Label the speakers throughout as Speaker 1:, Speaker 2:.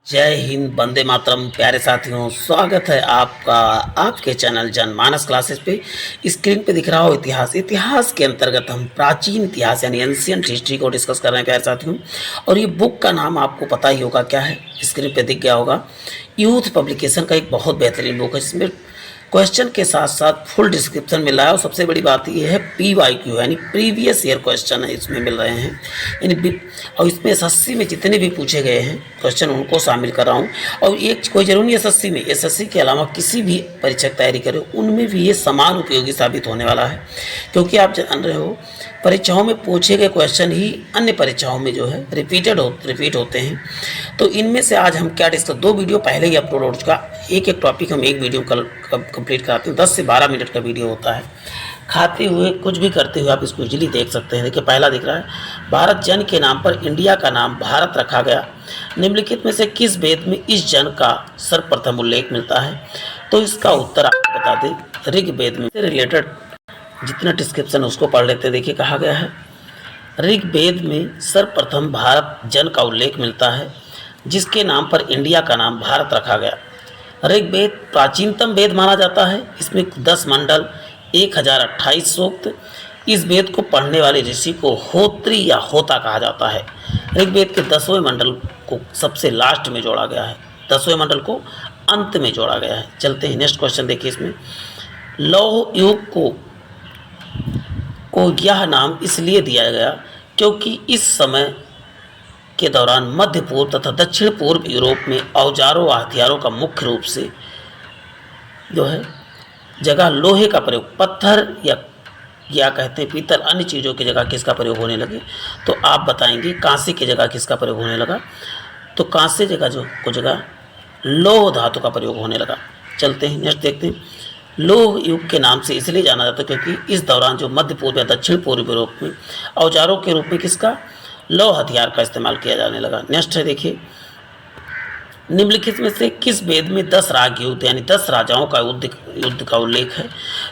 Speaker 1: जय हिंद, वंदे मातरम। प्यारे साथियों, स्वागत है आपका आपके चैनल जनमानस क्लासेस पे। स्क्रीन पे दिख रहा हो इतिहास। इतिहास के अंतर्गत हम प्राचीन इतिहास यानी एंशियंट हिस्ट्री को डिस्कस कर रहे हैं प्यारे साथियों। और ये बुक का नाम आपको पता ही होगा क्या है, स्क्रीन पे दिख गया होगा। यूथ पब्लिकेशन का एक बहुत बेहतरीन बुक है, जिसमें क्वेश्चन के साथ साथ फुल डिस्क्रिप्शन मिल रहा है। और सबसे बड़ी बात ये है PYQ यानी प्रीवियस ईयर क्वेश्चन है इसमें मिल रहे हैं और इसमें एसएससी में जितने भी पूछे गए हैं क्वेश्चन उनको शामिल कर रहा हूँ। और एक कोई जरूरी एसएससी में, एसएससी के अलावा किसी भी परीक्षा की तैयारी करें उनमें भी ये समान उपयोगी साबित होने वाला है। क्योंकि आप जान रहे हो परीक्षाओं में पूछे गए क्वेश्चन ही अन्य परीक्षाओं में जो है रिपीट होते हैं। तो इनमें से आज हम क्या डिस्कस, 2 वीडियो पहले ही अपलोड हो चुका। एक टॉपिक हम एक वीडियो कल कंप्लीट कराते हैं। 10 से 12 मिनट का वीडियो होता है। खाते हुए कुछ भी करते हुए आप इसको इजीली देख सकते हैं। देखिए पहला दिख रहा है, भारत जन के नाम पर इंडिया का नाम भारत रखा गया। निम्नलिखित में से किस वेद में इस जन का सर्वप्रथम उल्लेख मिलता है? तो इसका उत्तर आपको बता दें, ऋग्वेद में से रिलेटेड जितना डिस्क्रिप्शन उसको पढ़ लेते हैं। देखिए कहा गया है, ऋग्वेद में सर्वप्रथम भारत जन का उल्लेख मिलता है, जिसके नाम पर इंडिया का नाम भारत रखा गया। ऋग्वेद प्राचीनतम वेद माना जाता है। इसमें 10 मंडल, 1028 सूक्त। इस वेद को पढ़ने वाले ऋषि को होत्री या होता कहा जाता है। ऋग्वेद के 10वें मंडल को सबसे लास्ट में जोड़ा गया है, 10वें मंडल को अंत में जोड़ा गया है। चलते हैं नेक्स्ट क्वेश्चन। देखिए इसमें लौह युग को यह नाम इसलिए दिया गया क्योंकि इस समय के दौरान मध्य पूर्व तथा दक्षिण पूर्व यूरोप में औजारों व हथियारों का मुख्य रूप से जो है जगह लोहे का प्रयोग, पत्थर या कहते हैं पीतल, अन्य चीज़ों की जगह किसका प्रयोग होने लगे? तो आप बताएंगे कांसे की जगह किसका प्रयोग होने लगा? तो कांसे जगह लौह धातु का प्रयोग होने लगा। चलते हैं नेक्स्ट देखते हैं। लौह युग के नाम से इसलिए जाना जाता है क्योंकि इस दौरान जो मध्य पूर्व या दक्षिण पूर्व यूरोप में औजारों के रूप में किसका, लौह हथियार का इस्तेमाल किया जाने लगा। नेक्स्ट है देखिए, निम्नलिखित में से किस वेद में 10 राग युद्ध यानी 10 राजाओं का युद्ध का उल्लेख है?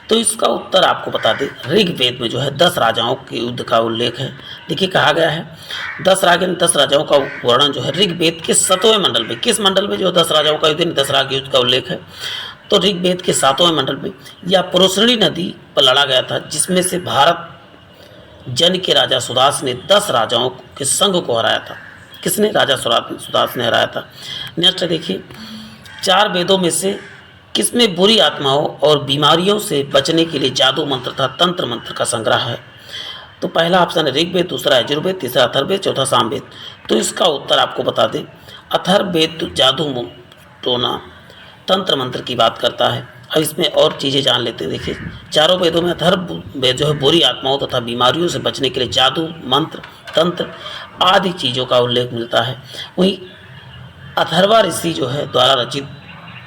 Speaker 1: तो इसका उत्तर आपको बता दें, ऋग्वेद में जो है 10 राजाओं के युद्ध का उल्लेख है। देखिए कहा गया है 10 राग यानी 10 राजाओं का वर्णन जो है ऋग्वेद के 7वें मंडल में, किस मंडल में जो 10 राजाओं का युद्ध यानी 10 राग युद्ध का उल्लेख है? तो ऋग्वेद के 7वें मंडल में या पुरुषणी नदी पर लड़ा गया था, जिसमें से भारत जन के राजा सुदास ने 10 राजाओं के संघ को हराया था। किसने? राजा सुदास ने हराया था। नेक्स्ट देखिए, 4 वेदों में से किसमें बुरी आत्माओं और बीमारियों से बचने के लिए जादू मंत्र तथा तंत्र मंत्र का संग्रह है? तो पहला ऑप्शन है ऋग्वेद, दूसरा यजुर्वेद, तीसरा अथर्ववेद, चौथा सामवेद। तो इसका उत्तर आपको बता दें, अथर्ववेद जादू टोना तंत्र मंत्र की बात करता है। अब इसमें और चीज़ें जान लेते हैं। देखिए चारों वेदों में अथर्ववेद जो है बुरी आत्माओं तथा बीमारियों से बचने के लिए जादू मंत्र तंत्र आदि चीज़ों का उल्लेख मिलता है। वहीं अथर्वा ऋषि जो है द्वारा रचित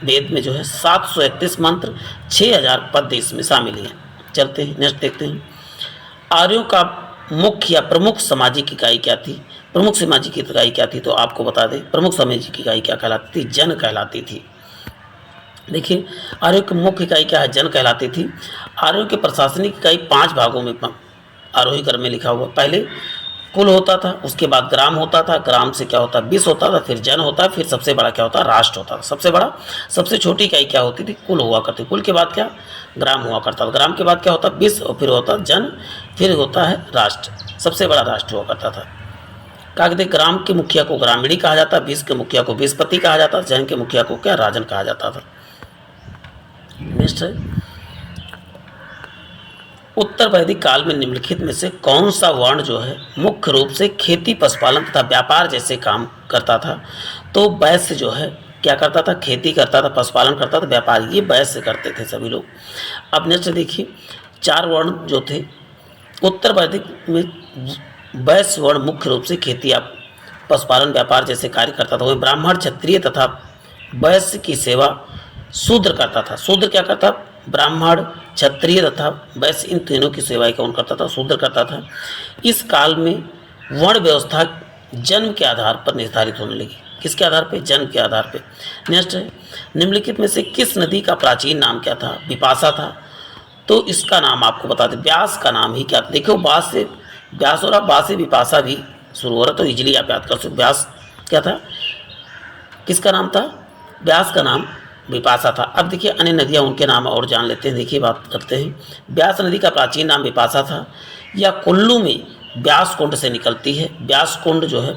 Speaker 1: वेद में जो है 731 मंत्र, 6000 पद्य इसमें शामिल हैं। चलते हैं नेक्स्ट देखते हैं। आर्यों का मुख्य या प्रमुख सामाजिक इकाई क्या थी? प्रमुख सामाजिक इकाई क्या थी? तो आपको बता दें, प्रमुख सामाजिक इकाई क्या कहलाती थी? जन कहलाती थी। देखिए आर्यों की मुख्य इकाई क्या है? जन कहलाती थी। आर्यों की प्रशासनिक इकाई 5 भागों में आरोही क्रम में लिखा हुआ। पहले कुल होता था, उसके बाद ग्राम होता था, ग्राम से क्या होता है 20 होता था, फिर जन होता है, फिर सबसे बड़ा क्या होता है? राष्ट्र होता था। सबसे छोटी इकाई क्या होती थी? कुल हुआ करती। कुल के बाद क्या? ग्राम हुआ करता था। ग्राम के बाद क्या होता है? 20, और फिर होता जन, फिर होता है राष्ट्र। सबसे बड़ा राष्ट्र हुआ करता था। कहा कहते ग्राम के मुखिया को ग्रामीणी कहा जाता, 20 के मुखिया को 20पति कहा जाता, जन के मुखिया को क्या? राजन कहा जाता था। नेक्स्ट है, उत्तर वैदिक काल में निम्नलिखित में से कौन सा वर्ण जो है मुख्य रूप से खेती, पशुपालन तथा व्यापार जैसे काम करता था? तो वैश्य जो है क्या करता था? खेती करता था, पशुपालन करता था, व्यापार ये वैश्य करते थे सभी लोग। अब नेक्स्ट देखिए, 4 वर्ण जो थे उत्तर वैदिक में, वैश्य वर्ण मुख्य रूप से खेती, पशुपालन, व्यापार जैसे कार्य करता था। वही ब्राह्मण, क्षत्रिय तथा वैश्य की सेवा शूद्र करता था। शूद्र क्या करता? ब्राह्मण, क्षत्रिय तथा वैश्य इन तीनों की सेवाएं कौन करता था? शूद्र करता था। इस काल में वर्ण व्यवस्था जन्म के आधार पर निर्धारित होने लगी। किसके आधार पे? जन्म के आधार पे। नेक्स्ट है, निम्नलिखित में से किस नदी का प्राचीन नाम क्या था? विपाशा था। तो इसका नाम आपको बता दें, व्यास का नाम ही क्या था? देखो व्यास से व्यास और व्यास से विपाशा भी शुरू हो रहा, तो इजिली आप याद कर सकते। व्यास क्या था? किसका नाम था? व्यास का नाम विपाशा था। अब देखिए अन्य नदियाँ उनके नाम और जान लेते हैं। देखिए बात करते हैं, व्यास नदी का प्राचीन नाम विपाशा था। यह कुल्लू में व्यास कुंड से निकलती है। व्यास कुंड जो है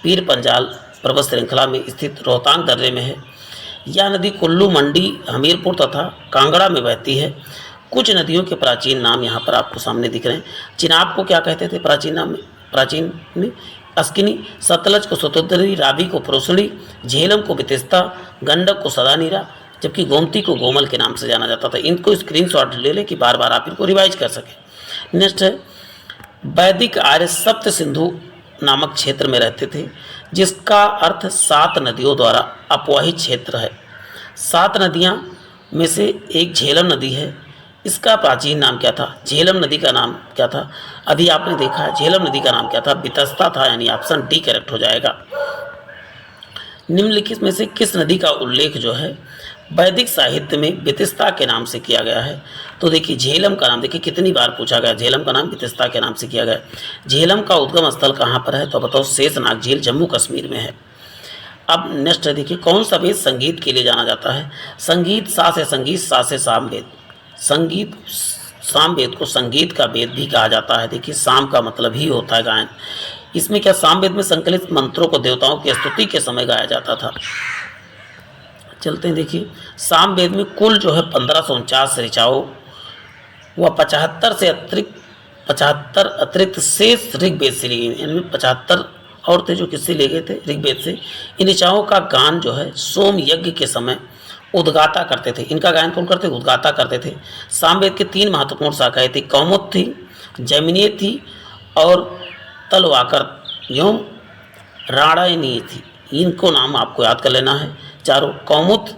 Speaker 1: पीर पंजाल पर्वत श्रृंखला में स्थित रोहतांग दर्रे में है। यह नदी कुल्लू, मंडी, हमीरपुर तथा कांगड़ा में बहती है। कुछ नदियों के प्राचीन नाम यहाँ पर आपको सामने दिख रहे हैं। चिनाब को क्या कहते थे प्राचीन नाम में? प्राचीन में अस्किनी, सतलज को सतोदरी, रावी को प्रोसणी, झेलम को बितिस्ता, गंडक को सदानीरा, जबकि गोमती को गोमल के नाम से जाना जाता था। इनको स्क्रीनशॉट ले लें कि बार बार आप इनको रिवाइज कर सकें। नेक्स्ट है, वैदिक आर्य सप्त सिंधु नामक क्षेत्र में रहते थे, जिसका अर्थ 7 नदियों द्वारा अपवाहित क्षेत्र है। 7 नदियाँ में से एक झेलम नदी है। इसका प्राचीन नाम क्या था? झेलम नदी का नाम क्या था? अभी आपने देखा है झेलम नदी का नाम क्या था? बितस्ता था, यानी ऑप्शन डी करेक्ट हो जाएगा। निम्नलिखित में से किस नदी का उल्लेख जो है वैदिक साहित्य में बितिस्ता के नाम से किया गया है? तो देखिए झेलम का नाम, देखिए कितनी बार पूछा गया, झेलम का नाम बितिस्ता के नाम से किया गया। झेलम का उद्गम स्थल कहाँ पर है? तो बताओ शेषनाग झील जम्मू कश्मीर में है। अब नेक्स्ट है, देखिए कौन सा वेद संगीत के लिए जाना जाता है? संगीत, सा से संगीत, सा से सामवेद। संगीत, सामवेद को संगीत का वेद भी कहा जाता है। देखिए साम का मतलब ही होता है गायन। इसमें क्या सामवेद में संकलित मंत्रों को देवताओं की स्तुति के समय गाया जाता था। चलते हैं, देखिए सामवेद में कुल जो है 1549 ऋचाओं व 75 अतिरिक्त शेष ऋग्वेद से ली गई। इनमें 75 और थे जो किससे ले गए थे? ऋग्वेद से। इन ऋचाओं का गान जो है सोम यज्ञ के समय उद्गाता करते थे। इनका गायन कौन करते? उद्गाता करते थे। सामवेद के 3 महत्वपूर्ण शाखाएं थी, कौमुद थी, जैमिनीय थी और तलवाकर एवं राणायनीय थी। इनको नाम आपको याद कर लेना है चारों, कौमुद,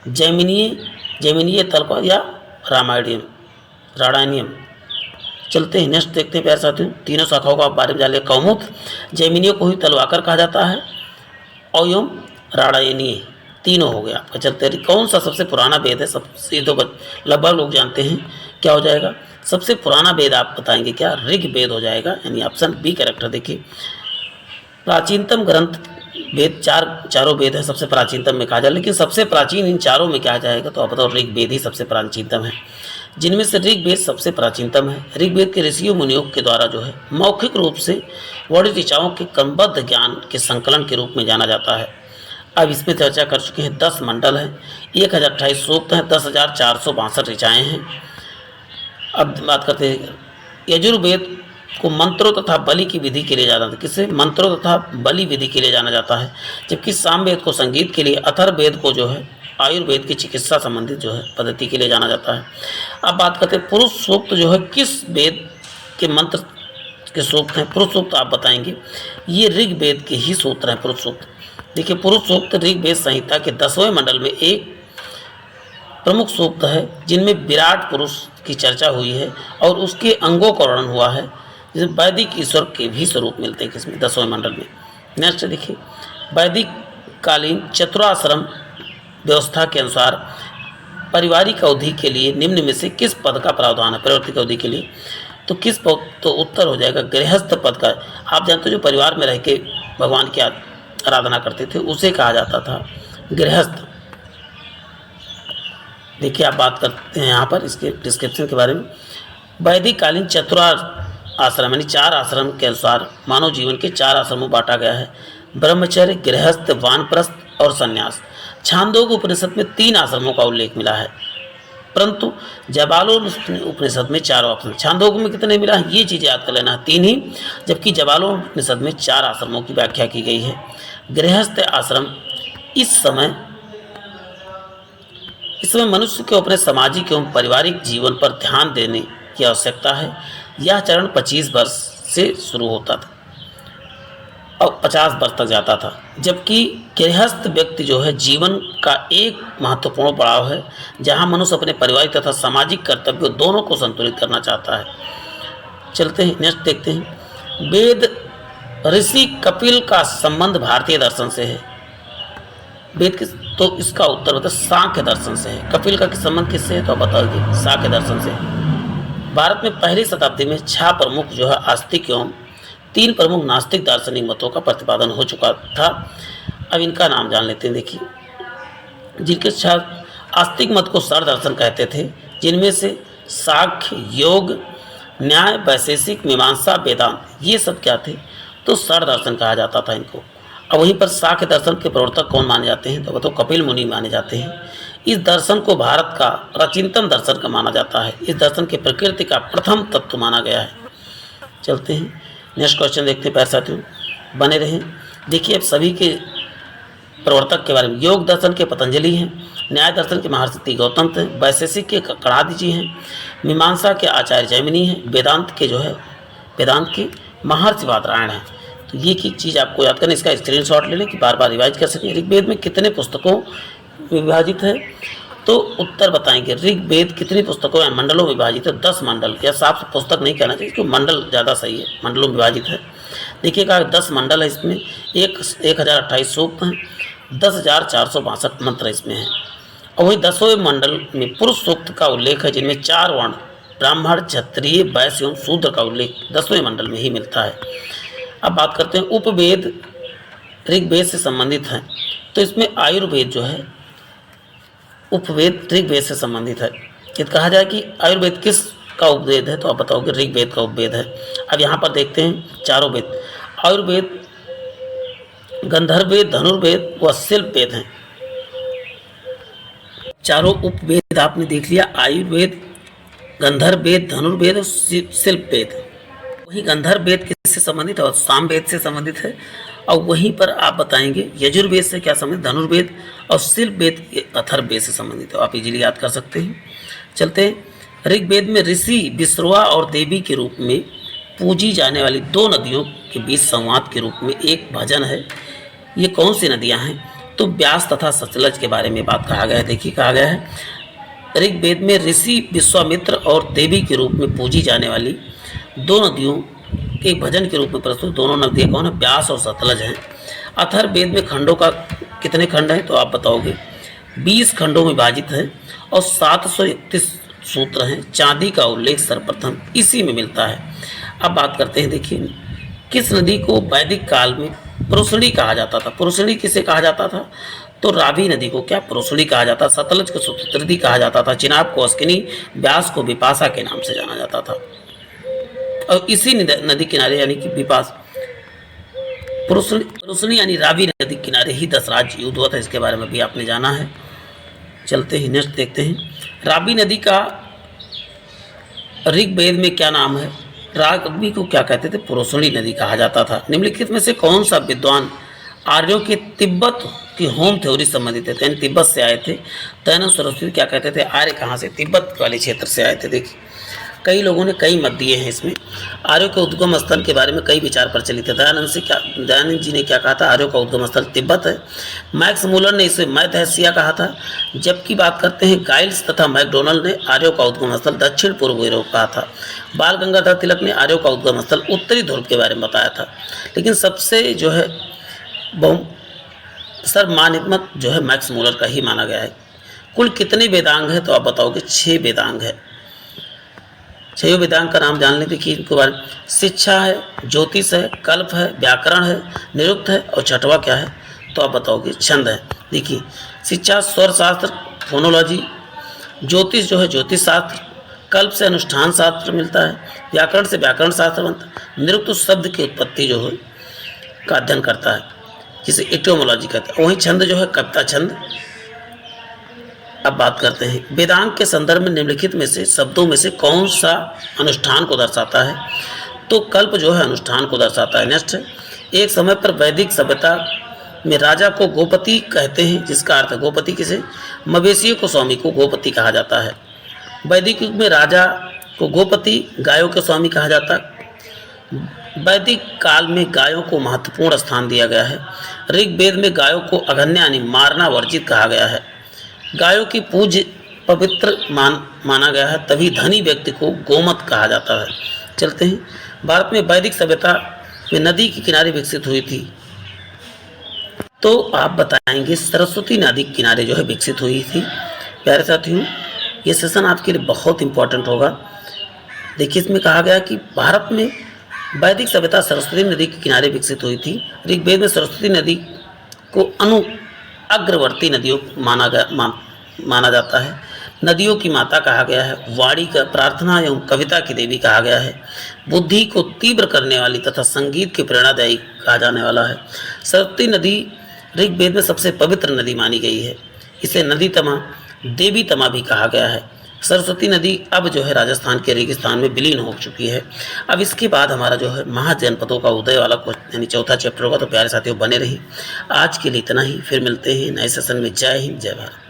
Speaker 1: जैमिनीय, तलवाकर या राणायनियम। चलते हैं नेक्स्ट देखते हैं प्यारे साथियों, तीनों शाखाओं का बारे में जान लिया। कौमुद, जैमिनीय को ही तलवाकर कहा जाता है और एवं राणायनीय, तीनों हो गया आपका। चलते हैं, कौन सा सबसे पुराना वेद है? सबसे तो लगभग लोग जानते हैं, क्या हो जाएगा? सबसे पुराना वेद आप बताएंगे क्या? ऋग्वेद हो जाएगा, यानी ऑप्शन बी करेक्ट है। देखिए प्राचीनतम ग्रंथ वेद चारों वेद है, सबसे प्राचीनतम में कहा जाए, लेकिन सबसे प्राचीन इन चारों में क्या जाएगा? तो आप बताओ ऋग्वेद ही सबसे प्राचीनतम है, जिनमें से ऋग्वेद सबसे प्राचीनतम है। ऋग्वेद के ऋषियों मुनियों के द्वारा जो है मौखिक रूप से वर्णित ऋचाओं के क्रमबद्ध ज्ञान के संकलन के रूप में जाना जाता है। अब इसमें चर्चा कर चुके हैं। 10 मंडल हैं, 1028 सूक्त हैं, 10,462 ऋचाएँ हैं। अब बात करते हैं, यजुर्वेद को मंत्रों तथा बलि की विधि के लिए जाना जाता है। किससे? मंत्रों तथा बलि विधि के लिए जाना जाता है। जबकि सामवेद को संगीत के लिए, अथर्ववेद को जो है आयुर्वेद की चिकित्सा संबंधित जो है पद्धति के लिए जाना जाता है। अब बात करते हैं पुरुष सूक्त जो है किस वेद के मंत्र के सूक्त हैं? पुरुष सूक्त आप बताएंगे, ये ऋग्वेद के ही सूत्र हैं पुरुष सूक्त। देखिए पुरुष सूक्त ऋग्वेद संहिता के 10वें मंडल में एक प्रमुख सूक्त है, जिनमें विराट पुरुष की चर्चा हुई है और उसके अंगों का वर्णन हुआ है, जिसमें वैदिक ईश्वर के भी स्वरूप मिलते हैं किसमें? 10वें मंडल में। नेक्स्ट देखिए, वैदिक कालीन चतुराश्रम व्यवस्था के अनुसार पारिवारिक अवधि के लिए निम्न में से किस पद का प्रावधान है? पारिवारिक अवधि के लिए तो किस पद? तो उत्तर हो जाएगा गृहस्थ पद का। आप जानते हो जो परिवार में रह के भगवान की आराधना करते थे उसे कहा जाता था गृहस्थ। देखिए आप बात करते हैं यहाँ पर इसके डिस्क्रिप्शन के बारे में। वैदिक कालीन चतुराश्रम यानी 4 आश्रम के अनुसार मानव जीवन के 4 आश्रमों में बांटा गया है, ब्रह्मचर्य, गृहस्थ, वानप्रस्थ और संन्यास। छांदोग्य उपनिषद में 3 आश्रमों का उल्लेख मिला है, परंतु जबालोपनिषद में 4 ऑप्शन। छांदोग्य में कितने मिला है? ये चीज़ याद कर लेना, 3 ही, जबकि जबालोपनिषद में 4 आश्रमों की व्याख्या की गई है। गृहस्थ आश्रम इस समय मनुष्य को अपने सामाजिक एवं पारिवारिक जीवन पर ध्यान देने की आवश्यकता है। यह चरण 25 वर्ष से शुरू होता था और 50 वर्ष तक जाता था, जबकि गृहस्थ व्यक्ति जो है जीवन का एक महत्वपूर्ण पड़ाव है, जहां मनुष्य अपने पारिवारिक तथा सामाजिक कर्तव्यों दोनों को संतुलित करना चाहता है। चलते हैं नेक्स्ट देखते हैं, वेद ऋषि कपिल का संबंध भारतीय दर्शन से है। वेद किस? तो इसका उत्तर होता है सांख्य दर्शन से है। कपिल का संबंध किससे है? तो बताइए सांख्य दर्शन से। भारत में पहली शताब्दी में 6 प्रमुख जो है आस्तिक एवं 3 प्रमुख नास्तिक दार्शनिक मतों का प्रतिपादन हो चुका था। अब इनका नाम जान लेते हैं। देखिए, जिनके छात्र आस्तिक मत को सर दर्शन कहते थे, जिनमें से साख्य, योग, न्याय, वैशेषिक, मीमांसा, वेदांत, ये सब क्या थे, तो सर दर्शन कहा जाता था इनको। अब वहीं पर साख्य दर्शन के प्रवर्तक कौन माने जाते हैं, तो बताओ कपिल मुनि माने जाते हैं। इस दर्शन को भारत का प्राचीनतम दर्शन का माना जाता है। इस दर्शन के प्रकृति का प्रथम तत्व माना गया है। चलते हैं नेक्स्ट क्वेश्चन देखते हैं प्यारे साथियों, बने रहें। देखिए, अब सभी के प्रवर्तक के बारे में, योग दर्शन के पतंजलि हैं, न्याय दर्शन के महर्षि गौतम थे, वैशेषिक के कणाद जी हैं, मीमांसा के आचार्य जैमिनी हैं, वेदांत के जो है वेदांत के महर्षि बादरायण हैं। तो ये की चीज़ आपको याद करनी, इसका स्क्रीनशॉट ले लें कि बार बार रिवाइज कर सकें। ऋग्वेद में कितने पुस्तकों विभाजित है, तो उत्तर बताएंगे। ऋग्वेद कितनी पुस्तकों या मंडलों में विभाजित है, 10 मंडल। या साफ पुस्तक नहीं कहना चाहिए, क्योंकि मंडल ज़्यादा सही है, मंडलों में विभाजित है। देखिएगा 10 मंडल है इसमें, 1028 सूक्त हैं, 10,462 मंत्र इसमें हैं। और वही 10वें मंडल में पुरुष सूक्त का उल्लेख है, जिनमें 4 वर्ण ब्राह्मण, क्षत्रिय, वैश्य एवं शूद्र का उल्लेख 10वें मंडल में ही मिलता है। अब बात करते हैं उपवेद ऋग्वेद से संबंधित हैं, तो इसमें आयुर्वेद जो है उपवेद ऋग्वेद से संबंधित है। यदि कहा जाए कि आयुर्वेद किस का उपवेद है, तो आप बताओगे ऋग्वेद का उपवेद है। अब यहाँ पर देखते हैं चारों वेद, आयुर्वेद, गंधर्ववेद, धनुर्वेद व शिल्पवेद हैं। चारों उपवेद आपने देख लिया, आयुर्वेद, गंधर्ववेद, धनुर्वेद और शिल्पवेद। वही गंधर्ववेद किससे संबंधित है, और सामवेद से संबंधित है। और वहीं पर आप बताएंगे यजुर्वेद से क्या संबंधित, धनुर्वेद, और शिल्पवेद अथर्ववेद से संबंधित है। आप इजीली याद कर सकते हैं। चलते हैं, ऋग्वेद में ऋषि विश्रवा और देवी के रूप में पूजी जाने वाली 2 नदियों के बीच संवाद के रूप में एक भजन है। ये कौन सी नदियाँ हैं, तो व्यास तथा सतलज के बारे में बात कहा गया है। देखिए, कहा गया है ऋग्वेद में ऋषि विश्वामित्र और देवी के रूप में पूजी जाने वाली 2 नदियों के भजन के रूप में प्रस्तुत दोनों नदियाँ कौन है, व्यास और सतलज हैं। अथर्ववेद में खंडों का कितने खंड हैं, तो आप बताओगे 20 खंडों में विभाजित है और 731 सूत्र हैं। चांदी का उल्लेख सर्वप्रथम इसी में मिलता है। अब बात करते हैं, देखिए किस नदी को वैदिक काल में पुरुषणी कहा जाता था। पुरुषणी किसे कहा जाता था, तो रावी नदी को क्या पुरुषणी कहा जाता, सतलज को सुतृदी कहा जाता था, चिनाब को अस्किनी, व्यास को विपाशा के नाम से जाना जाता था। और इसी नदी किनारे यानी कि विपास पुरुषणी यानी रावी नदी किनारे ही 10 राज्य युद्ध हुआ था। इसके बारे में भी आपने जाना है। चलते ही नेक्स्ट देखते हैं, रावी नदी का ऋग्वेद में क्या नाम है, रावी को क्या कहते थे, पुरुषणी नदी कहा जाता था। निम्नलिखित में से कौन सा विद्वान आर्यों के तिब्बत की होम थ्योरी संबंधित है, यानी तिब्बत से आए थे। दयानंद सरस्वती क्या कहते थे, आर्य कहाँ से, तिब्बत वाले क्षेत्र से आए थे। देखिए, कई लोगों ने कई मत दिए हैं इसमें। आर्यों के उद्गम स्थल के बारे में कई विचार प्रचलित है। दयानंद जी ने क्या कहा था, आर्यों का उद्गम स्थल तिब्बत है। मैक्स मूलर ने इसे मध्य एशिया कहा था, जबकि बात करते हैं गाइल्स तथा मैकडोनल्ड ने आर्यों का उद्गम स्थल दक्षिण पूर्व यूरोप कहा था। बाल गंगाधर तिलक ने आर्यों का उद्गम स्थल उत्तरी ध्रुव के बारे में बताया था। लेकिन सबसे जो है सर्वमान्य जो है मैक्स मूलर का ही माना गया है। कुल कितने वेदांग है, तो आप बताओगे 6 वेदांग है। 6 वेदांग का नाम जान लें। देखिए इनके बारे में, शिक्षा है, ज्योतिष है, कल्प है, व्याकरण है, निरुक्त है, और छठवा क्या है, तो आप बताओगे छंद है। देखिए, शिक्षा स्वर शास्त्र फोनोलॉजी, ज्योतिष जो है ज्योतिष शास्त्र, कल्प से अनुष्ठान शास्त्र मिलता है, व्याकरण से व्याकरण शास्त्र बनता है, निरुक्त शब्द की उत्पत्ति जो है का अध्ययन करता है, जिसे इटियोमोलॉजी कहते हैं। वहीं छंद जो है कविता छंद। अब बात करते हैं, वेदांग के संदर्भ में निम्नलिखित में से शब्दों में से कौन सा अनुष्ठान को दर्शाता है, तो कल्प जो है अनुष्ठान को दर्शाता है। नेक्स्ट, एक समय पर वैदिक सभ्यता में राजा को गोपति कहते हैं, जिसका अर्थ है गोपति किसे, मवेशियों को स्वामी को गोपति कहा जाता है। वैदिक युग में राजा को गोपति, गायों के स्वामी कहा जाता है। वैदिक काल में गायों को महत्वपूर्ण स्थान दिया गया है। ऋग्वेद में गायों को अघन्य यानी मारना वर्जित कहा गया है। गायों की पूज्य पवित्र माना गया है, तभी धनी व्यक्ति को गोमत कहा जाता है। चलते हैं, भारत में वैदिक सभ्यता में नदी के किनारे विकसित हुई थी, तो आप बताएंगे सरस्वती नदी के किनारे जो है विकसित हुई थी। प्यारे साथियों, ये सेशन आपके लिए बहुत इंपॉर्टेंट होगा। देखिए, इसमें कहा गया कि भारत में वैदिक सभ्यता सरस्वती नदी के किनारे विकसित हुई थी। ऋग्वेद में सरस्वती नदी को अग्रवर्ती नदियों माना जाता है। नदियों की माता कहा गया है। वाणी का प्रार्थना एवं कविता की देवी कहा गया है। बुद्धि को तीव्र करने वाली तथा संगीत की प्रेरणादायी कहा जाने वाला है। सरस्वती नदी ऋग्वेद में सबसे पवित्र नदी मानी गई है। इसे नदी तमा, देवी तमा भी कहा गया है। सरस्वती नदी अब जो है राजस्थान के रेगिस्तान में विलीन हो चुकी है। अब इसके बाद हमारा जो है महाजनपदों का उदय वाला यानी चौथा चैप्टर होगा। तो प्यारे साथियों बने रहिए। आज के लिए इतना ही, फिर मिलते हैं नए सेशन में। जय हिंद, जय भारत।